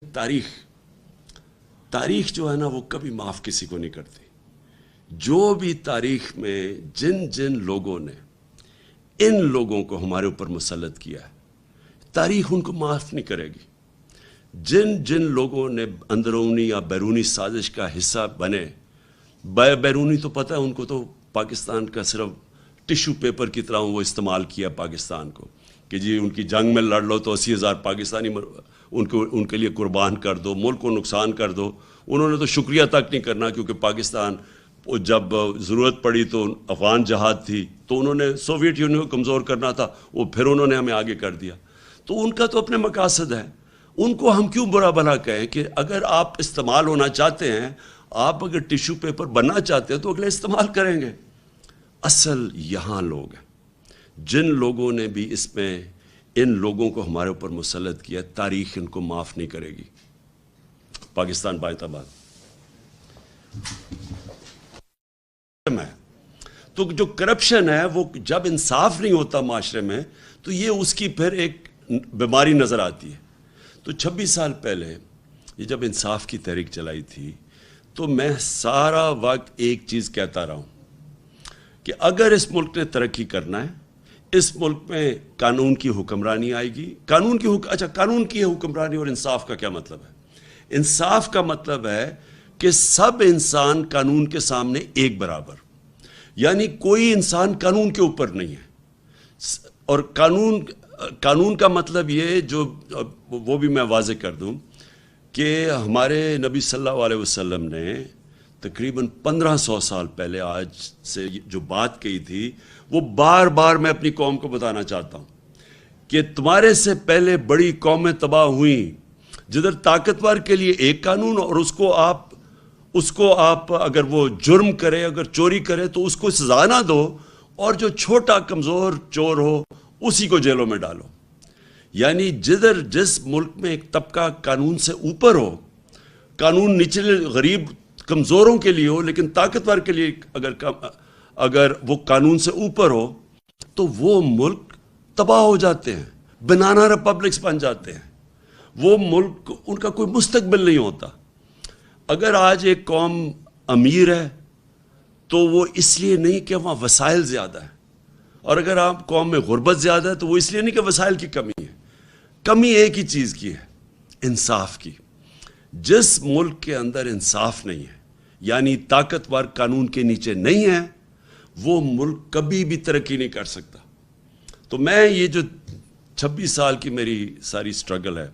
تاریخ جو ہے نا وہ کبھی معاف کسی کو نہیں کرتی. جو بھی تاریخ میں جن لوگوں نے ان لوگوں کو ہمارے اوپر مسلط کیا ہے، تاریخ ان کو معاف نہیں کرے گی. جن لوگوں نے اندرونی یا بیرونی سازش کا حصہ بنے، بیرونی تو پتہ ہے ان کو، تو پاکستان کا صرف ٹیشو پیپر کی طرح وہ استعمال کیا پاکستان کو کہ جی ان کی جنگ میں لڑ لو تو 80,000 پاکستانی ان کے لیے قربان کر دو، ملک کو نقصان کر دو. انہوں نے تو شکریہ تک نہیں کرنا، کیونکہ پاکستان جب ضرورت پڑی تو افغان جہاد تھی تو انہوں نے سوویت یونین کو کمزور کرنا تھا، وہ پھر انہوں نے ہمیں آگے کر دیا. تو ان کا تو اپنے مقاصد ہے، ان کو ہم کیوں برا بھلا کہیں کہ اگر آپ استعمال ہونا چاہتے ہیں، آپ اگر ٹیشو پیپر بننا چاہتے ہیں تو اگلے استعمال کریں گے. اصل یہاں لوگ ہیں جن لوگوں نے بھی اس میں ان لوگوں کو ہمارے اوپر مسلط کیا، تاریخ ان کو معاف نہیں کرے گی. پاکستان بائت آباد تو جو کرپشن ہے وہ جب انصاف نہیں ہوتا معاشرے میں تو یہ اس کی پھر ایک بیماری نظر آتی ہے. تو 26 سال پہلے یہ جب انصاف کی تحریک چلائی تھی تو میں سارا وقت ایک چیز کہتا رہا ہوں کہ اگر اس ملک نے ترقی کرنا ہے، اس ملک میں قانون کی حکمرانی آئے گی. قانون کی حکمرانی اور انصاف کا کیا مطلب ہے؟ انصاف کا مطلب ہے کہ سب انسان قانون کے سامنے ایک برابر، یعنی کوئی انسان قانون کے اوپر نہیں ہے. اور قانون کا مطلب یہ جو وہ بھی میں واضح کر دوں کہ ہمارے نبی صلی اللہ علیہ وسلم نے تقریباً 1500 سال پہلے آج سے جو بات کہی تھی، وہ بار بار میں اپنی قوم کو بتانا چاہتا ہوں کہ تمہارے سے پہلے بڑی قومیں تباہ ہوئیں جدھر طاقتور کے لیے ایک قانون، اور اس کو آپ اگر وہ جرم کرے، اگر چوری کرے تو اس کو سزا نہ دو، اور جو چھوٹا کمزور چور ہو اسی کو جیلوں میں ڈالو. یعنی جس ملک میں ایک طبقہ قانون سے اوپر ہو، قانون نچلے غریب کمزوروں کے لیے ہو، لیکن طاقتور کے لیے اگر وہ قانون سے اوپر ہو تو وہ ملک تباہ ہو جاتے ہیں، بنانا ریپبلکس بن جاتے ہیں. وہ ملک ان کا کوئی مستقبل نہیں ہوتا. اگر آج ایک قوم امیر ہے تو وہ اس لیے نہیں کہ وہاں وسائل زیادہ ہے، اور اگر آپ قوم میں غربت زیادہ ہے تو وہ اس لیے نہیں کہ وسائل کی کمی ہے. کمی ایک ہی چیز کی ہے، انصاف کی. جس ملک کے اندر انصاف نہیں ہے، یعنی طاقتور قانون کے نیچے نہیں ہے، وہ ملک کبھی بھی ترقی نہیں کر سکتا. تو میں یہ جو 26 سال کی میری ساری سٹرگل ہے،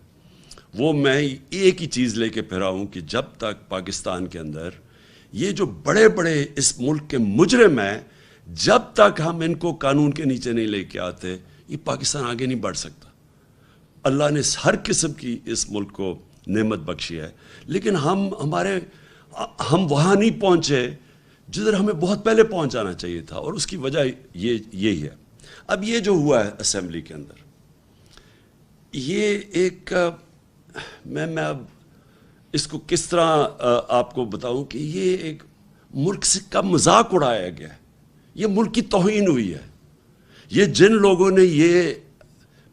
وہ میں ایک ہی چیز لے کے پھرا ہوں کہ جب تک پاکستان کے اندر یہ جو بڑے بڑے اس ملک کے مجرم ہیں، جب تک ہم ان کو قانون کے نیچے نہیں لے کے آتے، یہ پاکستان آگے نہیں بڑھ سکتا. اللہ نے ہر قسم کی اس ملک کو نعمت بخشی ہے، لیکن ہم وہاں نہیں پہنچے جدھر ہمیں بہت پہلے پہنچ جانا چاہیے تھا، اور اس کی وجہ یہی ہے. اب یہ جو ہوا ہے اسمبلی کے اندر، یہ ایک میں اب اس کو کس طرح آپ کو بتاؤں کہ یہ ایک ملک سے کب مذاق اڑایا گیا ہے، یہ ملک کی توہین ہوئی ہے. یہ جن لوگوں نے یہ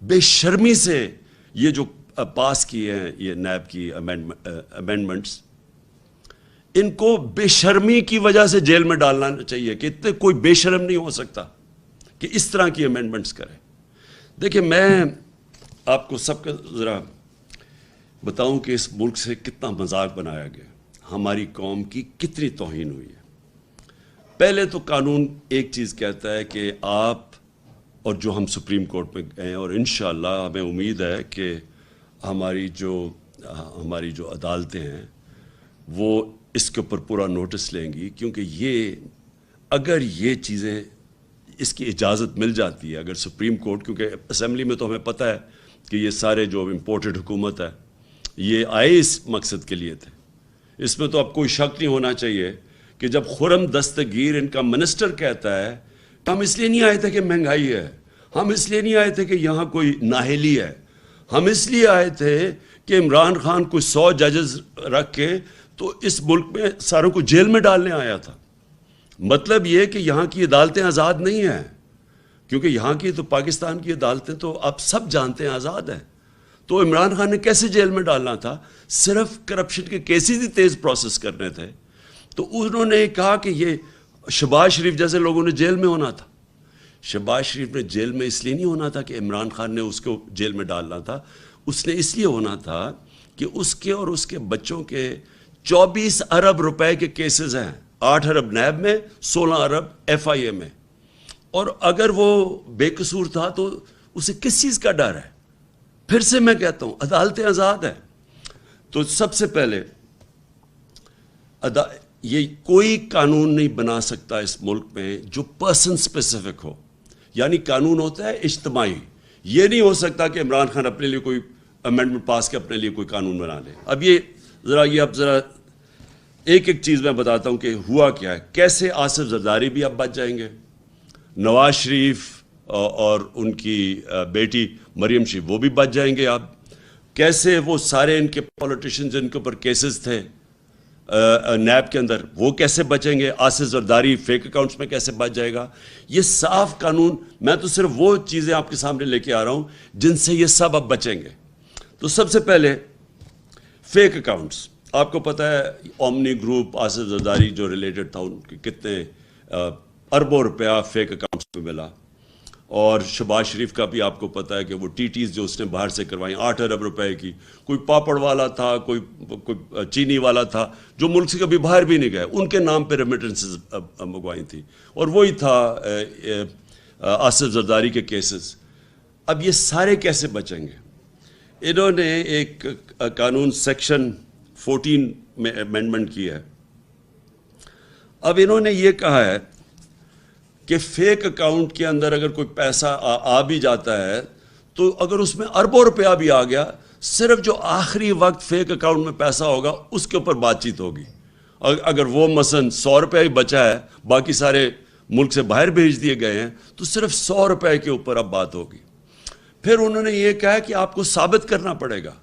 بے شرمی سے یہ جو پاس کیے ہیں یہ نیب کی امینڈمنٹس، ان کو بے شرمی کی وجہ سے جیل میں ڈالنا چاہیے کہ اتنے کوئی بے شرم نہیں ہو سکتا کہ اس طرح کی امینڈمنٹس کرے. دیکھیں، میں آپ کو سب کا ذرا بتاؤں کہ اس ملک سے کتنا مذاق بنایا گیا، ہماری قوم کی کتنی توہین ہوئی ہے. پہلے تو قانون ایک چیز کہتا ہے کہ آپ، اور جو ہم سپریم کورٹ میں گئے ہیں، اور انشاءاللہ ہمیں امید ہے کہ ہماری جو عدالتیں ہیں وہ اس کے اوپر پورا نوٹس لیں گی، کیونکہ اگر یہ چیزیں اس کی اجازت مل جاتی ہے، اگر سپریم کورٹ، کیونکہ اسمبلی میں تو ہمیں پتہ ہے کہ یہ سارے جو امپورٹڈ حکومت ہے یہ آئے اس مقصد کے لیے تھے. اس میں تو اب کوئی شک نہیں ہونا چاہیے کہ جب خرم دستگیر ان کا منسٹر کہتا ہے کہ ہم اس لیے نہیں آئے تھے کہ مہنگائی ہے، ہم اس لیے نہیں آئے تھے کہ یہاں کوئی نااہلی ہے، ہم اس لیے آئے تھے کہ عمران خان کوئی 100 ججز رکھ کے تو اس ملک میں ساروں کو جیل میں ڈالنے آیا تھا. مطلب یہ کہ یہاں کی عدالتیں آزاد نہیں ہیں، کیونکہ یہاں کی تو پاکستان کی عدالتیں تو آپ سب جانتے ہیں آزاد ہیں. تو عمران خان نے کیسے جیل میں ڈالنا تھا؟ صرف کرپشن کے کیسز ہی تیز پروسیس کرنے تھے. تو انہوں نے کہا کہ یہ شہباز شریف جیسے لوگوں نے جیل میں ہونا تھا. شہباز شریف نے جیل میں اس لیے نہیں ہونا تھا کہ عمران خان نے اس کو جیل میں ڈالنا تھا. اس نے اس لیے ہونا تھا کہ اس کے اور اس کے بچوں کے 24 ارب روپے کے کیسز ہیں. 8 ارب نیب میں، 16 ارب ایف آئی اے میں. اور اگر وہ بے قصور تھا تو اسے کس چیز کا ڈر ہے؟ پھر سے میں کہتا ہوں عدالتیں آزاد ہیں. تو سب سے پہلے یہ کوئی قانون نہیں بنا سکتا اس ملک میں جو پرسن اسپیسیفک ہو. یعنی قانون ہوتا ہے اجتماعی. یہ نہیں ہو سکتا کہ عمران خان اپنے لیے کوئی امینڈمنٹ پاس کے اپنے لیے کوئی قانون بنا لے. اب ذرا ایک ایک چیز میں بتاتا ہوں کہ ہوا کیا ہے. کیسے آصف زرداری بھی اب بچ جائیں گے، نواز شریف اور ان کی بیٹی مریم شریف وہ بھی بچ جائیں گے. اب کیسے وہ سارے ان کے پولیٹیشین جن کے اوپر کیسز تھے نیب کے اندر وہ کیسے بچیں گے. آصف زرداری فیک اکاؤنٹس میں کیسے بچ جائے گا. یہ صاف قانون. میں تو صرف وہ چیزیں آپ کے سامنے لے کے آ رہا ہوں جن سے یہ سب اب بچیں گے. تو سب سے پہلے فیک اکاؤنٹس. آپ کو پتہ ہے اومنی گروپ آصف زرداری جو ریلیٹڈ تھا ان کے کتنے اربوں روپیہ فیک اکاؤنٹس میں ملا. اور شہباز شریف کا بھی آپ کو پتہ ہے کہ وہ ٹی ٹیز جو اس نے باہر سے کروائیں 8 ارب روپے کی. کوئی پاپڑ والا تھا، کوئی چینی والا تھا جو ملک سے کبھی باہر بھی نہیں گئے، ان کے نام پہ ریمیٹنسز منگوائی تھی. اور وہی تھا آصف زرداری کے کیسز. اب یہ سارے کیسے بچیں گے؟ انہوں نے ایک قانون سیکشن 14 میں امینڈمنٹ کی ہے. اب انہوں نے یہ کہا ہے کہ فیک اکاؤنٹ کے اندر اگر کوئی پیسہ آ بھی جاتا ہے تو اگر اس میں اربوں روپیہ بھی آ گیا، صرف جو آخری وقت فیک اکاؤنٹ میں پیسہ ہوگا اس کے اوپر بات چیت ہوگی. اگر وہ مثلا 100 روپے ہی بچا ہے، باقی سارے ملک سے باہر بھیج دیے گئے ہیں، تو صرف 100 روپے کے اوپر اب بات ہوگی. پھر انہوں نے یہ کہا کہ آپ کو ثابت کرنا پڑے گا.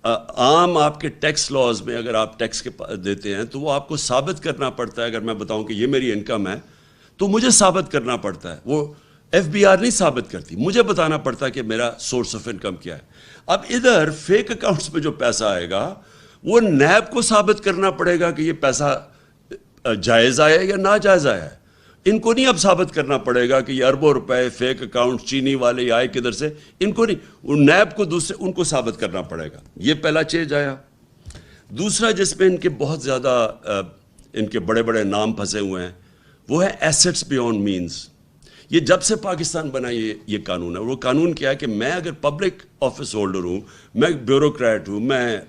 عام آپ کے ٹیکس لاز میں اگر آپ ٹیکس کے دیتے ہیں تو وہ آپ کو ثابت کرنا پڑتا ہے. اگر میں بتاؤں کہ یہ میری انکم ہے تو مجھے ثابت کرنا پڑتا ہے. وہ ایف بی آر نہیں ثابت کرتی، مجھے بتانا پڑتا ہے کہ میرا سورس آف انکم کیا ہے. اب ادھر فیک اکاؤنٹس میں جو پیسہ آئے گا وہ نیب کو ثابت کرنا پڑے گا کہ یہ پیسہ جائز آیا یا ناجائز آیا ہے. ان کو نہیں اب ثابت کرنا پڑے گا کہ یہ اربوں روپے فیک اکاؤنٹ چینی والے آئے کدھر سے. ان کو نہیں، نیب کو ان کو ثابت کرنا پڑے گا. یہ پہلا چینج آیا. دوسرا جس میں ان کے بہت زیادہ ان کے بڑے بڑے نام پھنسے ہوئے ہیں وہ ہے ایسٹس بیونڈ مینز. یہ جب سے پاکستان بنا یہ قانون ہے. وہ قانون کیا ہے کہ میں اگر پبلک آفس ہولڈر ہوں، میں بیوروکریٹ ہوں، میں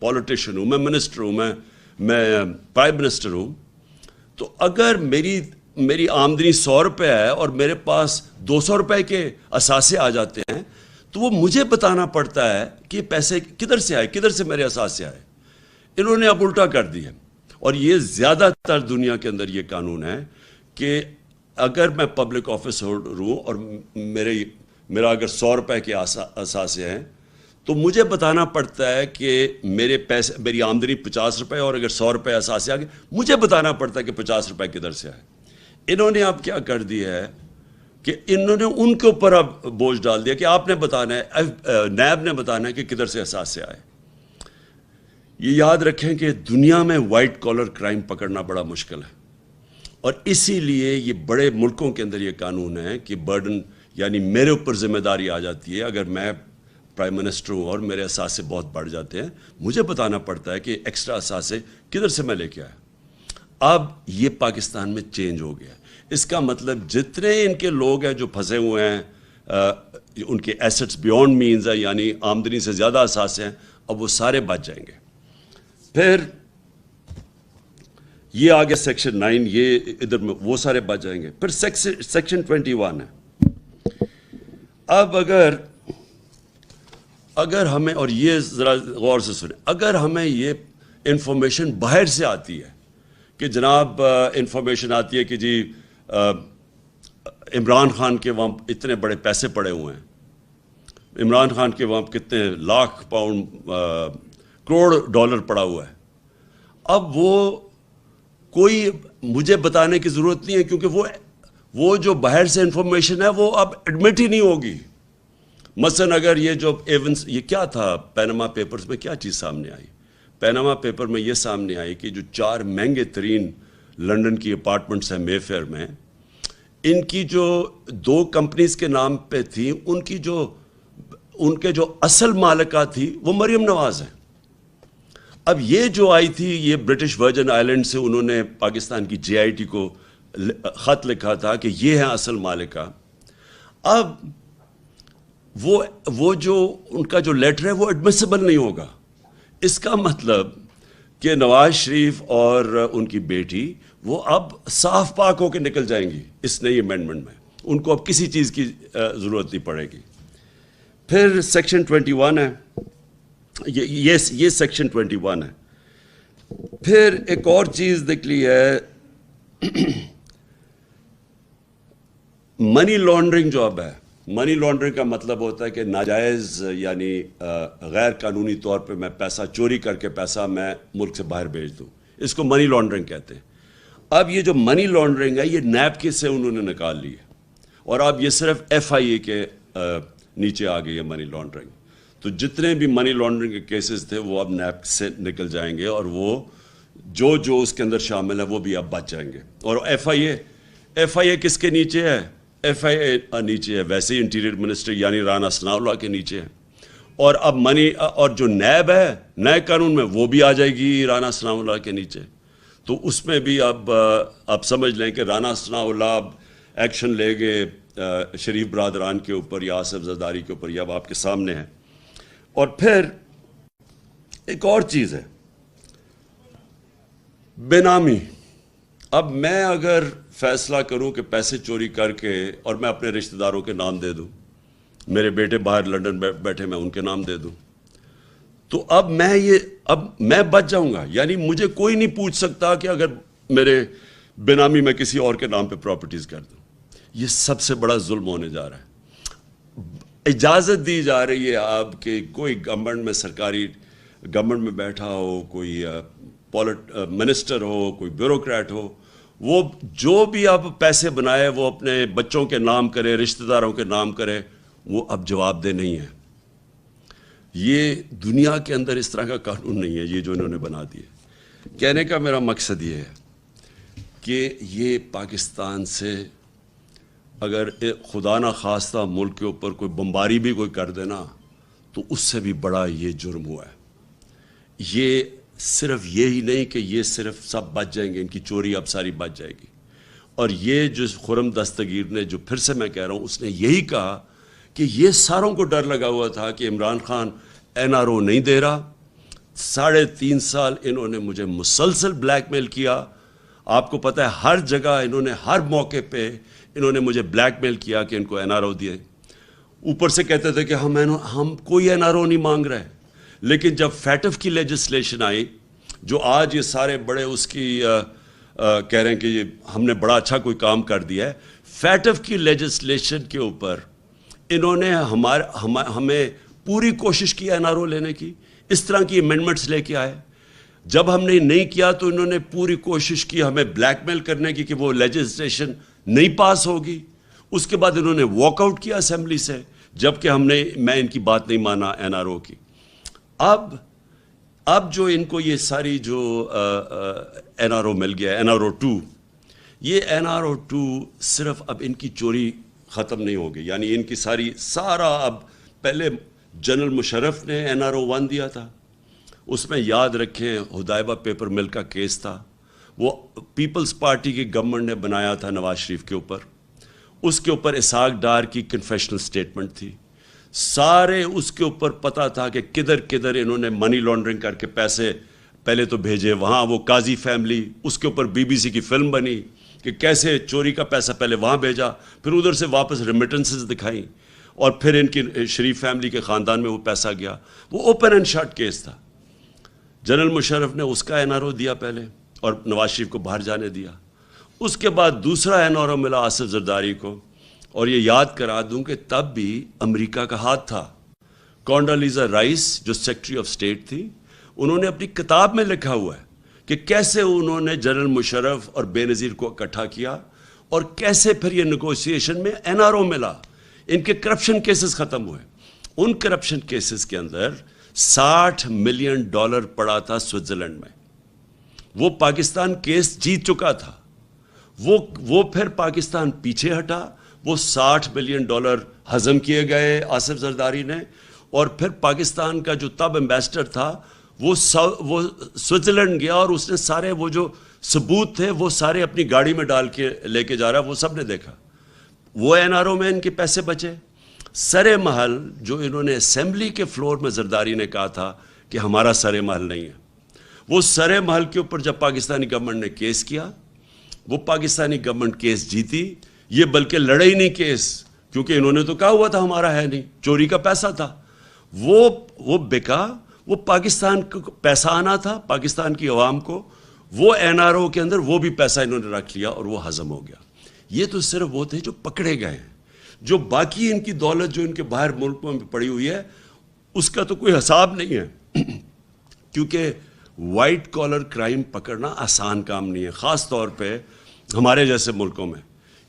پولیٹیشین ہوں، میں منسٹر ہوں، میں پرائم منسٹر ہوں، تو اگر میری آمدنی 100 روپے ہے اور میرے پاس 200 روپے کے اثاثے آ جاتے ہیں تو وہ مجھے بتانا پڑتا ہے کہ پیسے کدھر سے آئے، کدھر سے میرے اثاثے آئے. انہوں نے اب الٹا کر دیا. اور یہ زیادہ تر دنیا کے اندر یہ قانون ہے کہ اگر میں پبلک آفس ہولڈر ہوں اور میرا اگر 100 روپے کے اثاثے ہیں تو مجھے بتانا پڑتا ہے کہ میری آمدنی 50 روپے اور اگر 100 روپے اثاثے آ گئے مجھے بتانا پڑتا ہے کہ 50 روپے کدھر سے آئے. انہوں نے اب کیا کر دیا ہے کہ انہوں نے ان کے اوپر اب بوجھ ڈال دیا کہ آپ نے بتانا ہے، نیب نے بتانا ہے کہ کدھر سے اثاثے آئے. یہ یاد رکھیں کہ دنیا میں وائٹ کالر کرائم پکڑنا بڑا مشکل ہے، اور اسی لیے یہ بڑے ملکوں کے اندر یہ قانون ہے کہ برڈن یعنی میرے اوپر ذمہ داری آ جاتی ہے. اگر میں پرائم منسٹر ہوں اور میرے اثاثے بہت بڑھ جاتے ہیں، مجھے بتانا پڑتا ہے کہ ایکسٹرا اثاثے کدھر سے میں لے کے آیا. اب یہ پاکستان میں چینج ہو گیا. اس کا مطلب جتنے ان کے لوگ ہیں جو پھنسے ہوئے ہیں، ان کے ایسٹس بیونڈ مینز ہے یعنی آمدنی سے زیادہ اثاثے ہیں، اب وہ سارے بچ جائیں گے. پھر یہ آگے سیکشن 9، یہ ادھر میں وہ سارے بچ جائیں گے. پھر سیکشن 21 ہے. اب اگر ہمیں، اور یہ ذرا غور سے سنیں، اگر ہمیں یہ انفارمیشن باہر سے آتی ہے کہ جناب انفارمیشن آتی ہے کہ جی عمران خان کے وہاں اتنے بڑے پیسے پڑے ہوئے ہیں، عمران خان کے وہاں کتنے لاکھ پاؤنڈ کروڑ ڈالر پڑا ہوا ہے. اب وہ کوئی مجھے بتانے کی ضرورت نہیں ہے، کیونکہ وہ جو باہر سے انفارمیشن ہے وہ اب ایڈمٹ ہی نہیں ہوگی. مثلا اگر یہ جو ایونس، یہ کیا تھا پیناما پیپرز میں کیا چیز سامنے آئی؟ پیناما پیپر میں یہ سامنے آئی کہ جو 4 مہنگے ترین لنڈن کی اپارٹمنٹس ہیں مے فیئر میں، ان کی جو 2 کمپنیز کے نام پہ تھی، ان کے جو اصل مالکہ تھی وہ مریم نواز ہیں۔ اب یہ جو آئی تھی، یہ برٹش ورجن آئلینڈ سے انہوں نے پاکستان کی جے آئی ٹی کو خط لکھا تھا کہ یہ ہے اصل مالکہ۔ اب وہ جو ان کا جو لیٹر ہے وہ ایڈمیسیبل نہیں ہوگا۔ اس کا مطلب کہ نواز شریف اور ان کی بیٹی وہ اب صاف پاک ہو کے نکل جائیں گی اس نئی امینڈمنٹ میں، ان کو اب کسی چیز کی ضرورت نہیں پڑے گی۔ پھر سیکشن 21 ہے، یہ سیکشن 21 ہے۔ پھر ایک اور چیز نکلی ہے، منی لانڈرنگ جو اب ہے۔ منی لانڈرنگ کا مطلب ہوتا ہے کہ ناجائز یعنی غیر قانونی طور پہ میں پیسہ چوری کر کے پیسہ میں ملک سے باہر بھیج دوں، اس کو منی لانڈرنگ کہتے ہیں۔ اب یہ جو منی لانڈرنگ ہے یہ نیب کے سے انہوں نے نکال لی ہے، اور اب یہ صرف ایف آئی اے کے نیچے آ گئی ہے منی لانڈرنگ۔ تو جتنے بھی منی لانڈرنگ کے کیسز تھے وہ اب نیب سے نکل جائیں گے، اور وہ جو اس کے اندر شامل ہے وہ بھی اب بچ جائیں گے۔ اور ایف آئی اے کس کے نیچے ہے؟ ایف آئی اے نیچے ہے ویسے ہی انٹیریئر منسٹر یعنی رانا ثناء اللہ کے نیچے ہے، اور اب اور جو نیب ہے نئے قانون میں وہ بھی آ جائے گی رانا ثناء اللہ کے نیچے۔ تو اس میں بھی اب سمجھ لیں کہ رانا ثناء اللہ اب ایکشن لے گے شریف برادران کے اوپر یا آصف زرداری کے اوپر، یہ اب آپ کے سامنے ہے۔ اور پھر ایک اور چیز ہے، بے نامی۔ اب میں اگر فیصلہ کروں کہ پیسے چوری کر کے اور میں اپنے رشتہ داروں کے نام دے دوں، میرے بیٹے باہر لنڈن بیٹھے میں ان کے نام دے دوں، تو اب میں بچ جاؤں گا، یعنی مجھے کوئی نہیں پوچھ سکتا کہ اگر میرے بے نامی میں کسی اور کے نام پہ پراپرٹیز کر دوں۔ یہ سب سے بڑا ظلم ہونے جا رہا ہے۔ اجازت دی جا رہی ہے اب کہ کوئی گورنمنٹ میں سرکاری گورنمنٹ میں بیٹھا ہو، کوئی منسٹر ہو، کوئی بیوروکریٹ ہو، وہ جو بھی اب پیسے بنائے وہ اپنے بچوں کے نام کرے، رشتہ داروں کے نام کرے، وہ اب جواب دہ نہیں ہے۔ یہ دنیا کے اندر اس طرح کا قانون نہیں ہے، یہ جو انہوں نے بنا دیے۔ کہنے کا میرا مقصد یہ ہے کہ یہ پاکستان سے اگر خدا نہ خواستہ ملک کے اوپر کوئی بمباری بھی کوئی کر دینا تو اس سے بھی بڑا یہ جرم ہوا ہے۔ یہ صرف یہی نہیں کہ یہ صرف سب بچ جائیں گے، ان کی چوری اب ساری بچ جائے گی۔ اور یہ جو خرم دستگیر نے، جو پھر سے میں کہہ رہا ہوں، اس نے یہی کہا کہ یہ ساروں کو ڈر لگا ہوا تھا کہ عمران خان این آر او نہیں دے رہا۔ 3.5 سال انہوں نے مجھے مسلسل بلیک میل کیا۔ آپ کو پتہ ہے ہر جگہ انہوں نے، ہر موقع پہ انہوں نے مجھے بلیک میل کیا کہ ان کو این آر او دیے۔ اوپر سے کہتے تھے کہ ہم کوئی این آر او نہیں مانگ رہے، لیکن جب فیٹف کی لیجسلیشن آئی، جو آج یہ سارے بڑے اس کی کہہ رہے ہیں کہ یہ ہم نے بڑا اچھا کوئی کام کر دیا ہے، فیٹف کی لیجسلیشن کے اوپر انہوں نے ہمیں پوری کوشش کی این آر او لینے کی، اس طرح کی امینڈمنٹس لے کے آئے۔ جب ہم نے نہیں کیا تو انہوں نے پوری کوشش کی ہمیں بلیک میل کرنے کی کہ وہ لیجسلیشن نہیں پاس ہوگی۔ اس کے بعد انہوں نے واک آؤٹ کیا اسمبلی سے، جبکہ میں ان کی بات نہیں مانا این آر او کی۔ اب جو ان کو یہ ساری جو این آر او مل گیا، این آر او 2، یہ این آر او 2 صرف اب ان کی چوری ختم نہیں ہوگی، یعنی ان کی سارا اب پہلے جنرل مشرف نے این آر او 1 دیا تھا، اس میں یاد رکھیں ہدایبہ پیپر مل کا کیس تھا، وہ پیپلز پارٹی کی گورنمنٹ نے بنایا تھا نواز شریف کے اوپر، اس کے اوپر اسحاق ڈار کی کنفیشنل سٹیٹمنٹ تھی، سارے اس کے اوپر پتہ تھا کہ کدھر انہوں نے منی لانڈرنگ کر کے پیسے پہلے تو بھیجے وہاں، وہ قاضی فیملی، اس کے اوپر بی بی سی کی فلم بنی کہ کیسے چوری کا پیسہ پہلے وہاں بھیجا، پھر ادھر سے واپس ریمیٹنسز دکھائیں، اور پھر ان کی شریف فیملی کے خاندان میں وہ پیسہ گیا۔ وہ اوپن اینڈ شٹ کیس تھا۔ جنرل مشرف نے اس کا این آر او دیا پہلے اور نواز شریف کو باہر جانے دیا۔ اس کے بعد دوسرا این آر او ملا آصف زرداری کو، اور یہ یاد کرا دوں کہ تب بھی امریکہ کا ہاتھ تھا۔ کونڈالیزا رائس جو سیکرٹری آف اسٹیٹ تھی، انہوں نے اپنی کتاب میں لکھا ہوا ہے کہ کیسے انہوں نے جنرل مشرف اور بے نظیر کو اکٹھا کیا، اور کیسے پھر یہ نیگوسیشن میں این آر او ملا، ان کے کرپشن کیسز ختم ہوئے۔ ان کرپشن کیسز کے اندر $60 ملین پڑا تھا سوئٹزرلینڈ میں. وہ پاکستان کیس جیت چکا تھا. وہ پھر پاکستان پیچھے ہٹا. وہ $60 ملین ہضم کیے گئے آصف زرداری نے, اور پھر پاکستان کا جو تب ایمبیسڈر تھا وہ سوئٹزرلینڈ گیا اور اس نے سارے وہ جو ثبوت تھے وہ سارے اپنی گاڑی میں ڈال کے لے کے جا رہا. وہ سب نے دیکھا. وہ NRO میں ان کے پیسے بچے. سر محل جو انہوں نے اسمبلی کے فلور میں زرداری نے کہا تھا کہ ہمارا سر محل نہیں ہے, وہ سر محل کے اوپر جب پاکستانی گورنمنٹ نے کیس کیا, وہ پاکستانی گورنمنٹ کیس جیتی. یہ بلکہ لڑے ہی نہیں کیس, کیونکہ انہوں نے تو کہا ہوا تھا ہمارا ہے نہیں, چوری کا پیسہ تھا. وہ بکا. وہ پاکستان کو پیسہ آنا تھا, پاکستان کی عوام کو. وہ NRO کے اندر وہ بھی پیسہ انہوں نے رکھ لیا اور وہ ہضم ہو گیا. یہ تو صرف وہ تھے جو پکڑے گئے ہیں. جو باقی ان کی دولت جو ان کے باہر ملکوں میں پڑی ہوئی ہے اس کا تو کوئی حساب نہیں ہے. کیونکہ وائٹ کالر کرائم پکڑنا آسان کام نہیں ہے, خاص طور پہ ہمارے جیسے ملکوں میں.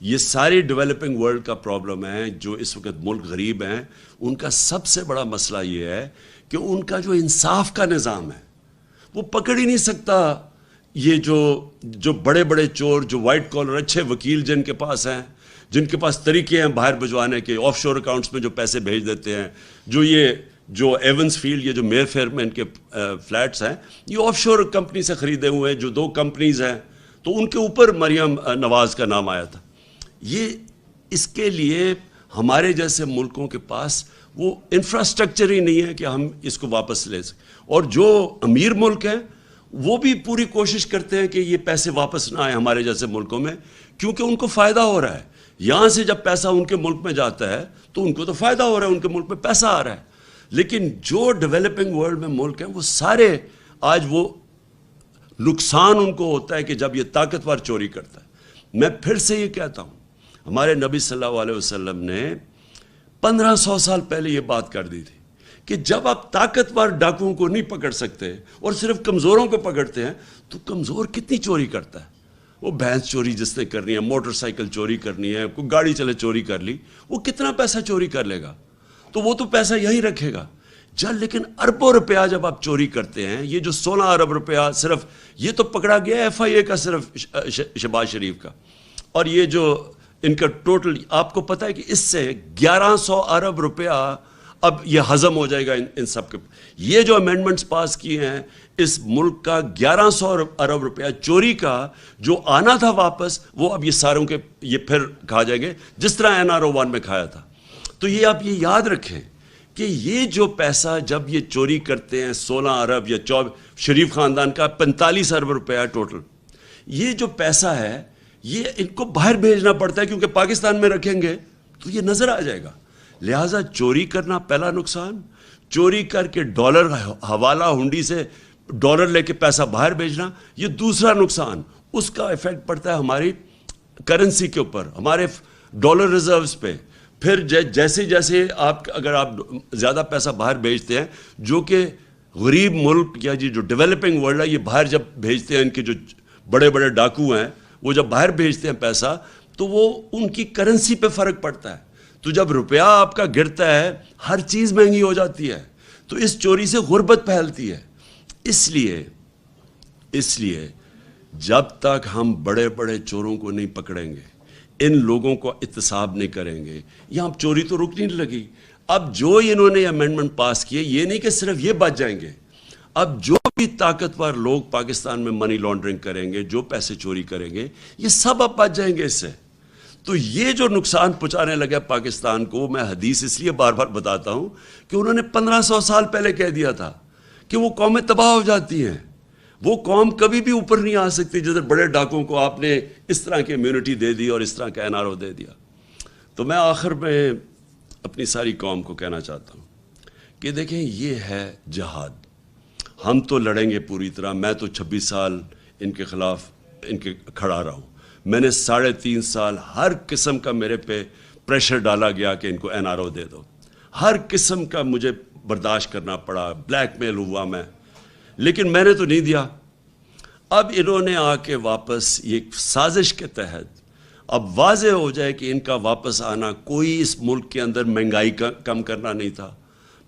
یہ ساری ڈیولپنگ ورلڈ کا پرابلم ہے. جو اس وقت ملک غریب ہیں ان کا سب سے بڑا مسئلہ یہ ہے کہ ان کا جو انصاف کا نظام ہے وہ پکڑ ہی نہیں سکتا. یہ جو بڑے بڑے چور, جو وائٹ کالر اچھے وکیل جن کے پاس ہیں, جن کے پاس طریقے ہیں باہر بھجوانے کے, آف شور اکاؤنٹس میں جو پیسے بھیج دیتے ہیں, جو ایونس فیلڈ, یہ جو میئر فیئر میں ان کے فلیٹس ہیں, یہ آف شور کمپنی سے خریدے ہوئے ہیں, جو 2 کمپنیز ہیں. تو ان کے اوپر مریم نواز کا نام آیا تھا. یہ اس کے لیے ہمارے جیسے ملکوں کے پاس وہ انفراسٹرکچر ہی نہیں ہے کہ ہم اس کو واپس لے سکیں. اور جو امیر ملک ہیں وہ بھی پوری کوشش کرتے ہیں کہ یہ پیسے واپس نہ آئیں ہمارے جیسے ملکوں میں, کیونکہ ان کو فائدہ ہو رہا ہے. یہاں سے جب پیسہ ان کے ملک میں جاتا ہے تو ان کو تو فائدہ ہو رہا ہے, ان کے ملک میں پیسہ آ رہا ہے. لیکن جو ڈیولپنگ ورلڈ میں ملک ہیں وہ سارے آج وہ نقصان ان کو ہوتا ہے کہ جب یہ طاقتور چوری کرتا ہے. میں پھر سے یہ کہتا ہوں, ہمارے نبی صلی اللہ علیہ وسلم نے 1500 سال پہلے یہ بات کر دی تھی کہ جب آپ طاقتور ڈاکوؤں کو نہیں پکڑ سکتے اور صرف کمزوروں کو پکڑتے ہیں تو کمزور کتنی چوری کرتا ہے. وہ بھینس چوری جس نے کرنی ہے, موٹر سائیکل چوری کرنی ہے, کوئی گاڑی چلے چوری کر لی, وہ کتنا پیسہ چوری کر لے گا؟ تو وہ تو پیسہ یہی رکھے گا. لیکن اربوں روپیہ جب آپ چوری کرتے ہیں, یہ جو 16 ارب روپیہ صرف یہ تو پکڑا گیا FIA کا, صرف شہباز شریف کا, اور یہ جو ان کا ٹوٹل آپ کو پتہ ہے کہ اس سے 1100 ارب روپیہ اب یہ ہضم ہو جائے گا ان سب کے. یہ جو امینڈمنٹس پاس کیے ہیں اس ملک کا 1100 ارب روپیہ چوری کا جو آنا تھا واپس, وہ اب یہ ساروں کے یہ پھر کھا جائیں گے جس طرح NRO 1 میں کھایا تھا. تو یہ آپ یہ یاد رکھیں کہ یہ جو پیسہ جب یہ چوری کرتے ہیں 16 ارب یا 24, شریف خاندان کا 45 ارب روپیہ ٹوٹل, یہ جو پیسہ ہے یہ ان کو باہر بھیجنا پڑتا ہے کیونکہ پاکستان میں رکھیں گے تو یہ نظر آ جائے گا. لہٰذا چوری کرنا پہلا نقصان, چوری کر کے ڈالر حوالہ ہنڈی سے ڈالر لے کے پیسہ باہر بھیجنا یہ دوسرا نقصان. اس کا ایفیکٹ پڑتا ہے ہماری کرنسی کے اوپر, ہمارے ڈالر ریزروز پہ. پھر جیسے جیسے اگر آپ زیادہ پیسہ باہر بھیجتے ہیں, جو کہ غریب ملک یا جو ڈیولپنگ ورلڈ ہے یہ باہر جب بھیجتے ہیں, ان کے جو بڑے بڑے ڈاکو ہیں وہ جب باہر بھیجتے ہیں پیسہ تو وہ ان کی کرنسی پہ فرق پڑتا ہے. تو جب روپیہ آپ کا گرتا ہے ہر چیز مہنگی ہو جاتی ہے, تو اس چوری سے غربت پھیلتی ہے. اس لیے جب تک ہم بڑے بڑے چوروں کو نہیں پکڑیں گے, ان لوگوں کو احتساب نہیں کریں گے, یہاں چوری تو رک نہیں لگی. اب جو انہوں نے امینڈمنٹ پاس کیے, یہ نہیں کہ صرف یہ بچ جائیں گے, اب جو بھی طاقتور لوگ پاکستان میں منی لانڈرنگ کریں گے, جو پیسے چوری کریں گے, یہ سب اب بچ جائیں گے اس سے. تو یہ جو نقصان پہنچانے لگا پاکستان کو, میں حدیث اس لیے بار بار بتاتا ہوں کہ انہوں نے 1500 سال پہلے کہہ دیا تھا کہ وہ قومیں تباہ ہو جاتی ہیں, وہ قوم کبھی بھی اوپر نہیں آ سکتی جدھر بڑے ڈاکوں کو آپ نے اس طرح کی امیونٹی دے دی اور اس طرح کا NRO دے دیا. تو میں آخر میں اپنی ساری قوم کو کہنا چاہتا ہوں کہ دیکھیں یہ ہے جہاد. ہم تو لڑیں گے پوری طرح. میں تو 26 سال ان کے خلاف کھڑا رہا ہوں. میں نے 3.5 سال ہر قسم کا میرے پہ پریشر ڈالا گیا کہ ان کو NRO دے دو. ہر قسم کا مجھے برداشت کرنا پڑا, بلیک میل ہوا میں, لیکن میں نے تو نہیں دیا. اب انہوں نے آ کے واپس ایک سازش کے تحت اب واضح ہو جائے کہ ان کا واپس آنا کوئی اس ملک کے اندر مہنگائی کم کرنا نہیں تھا,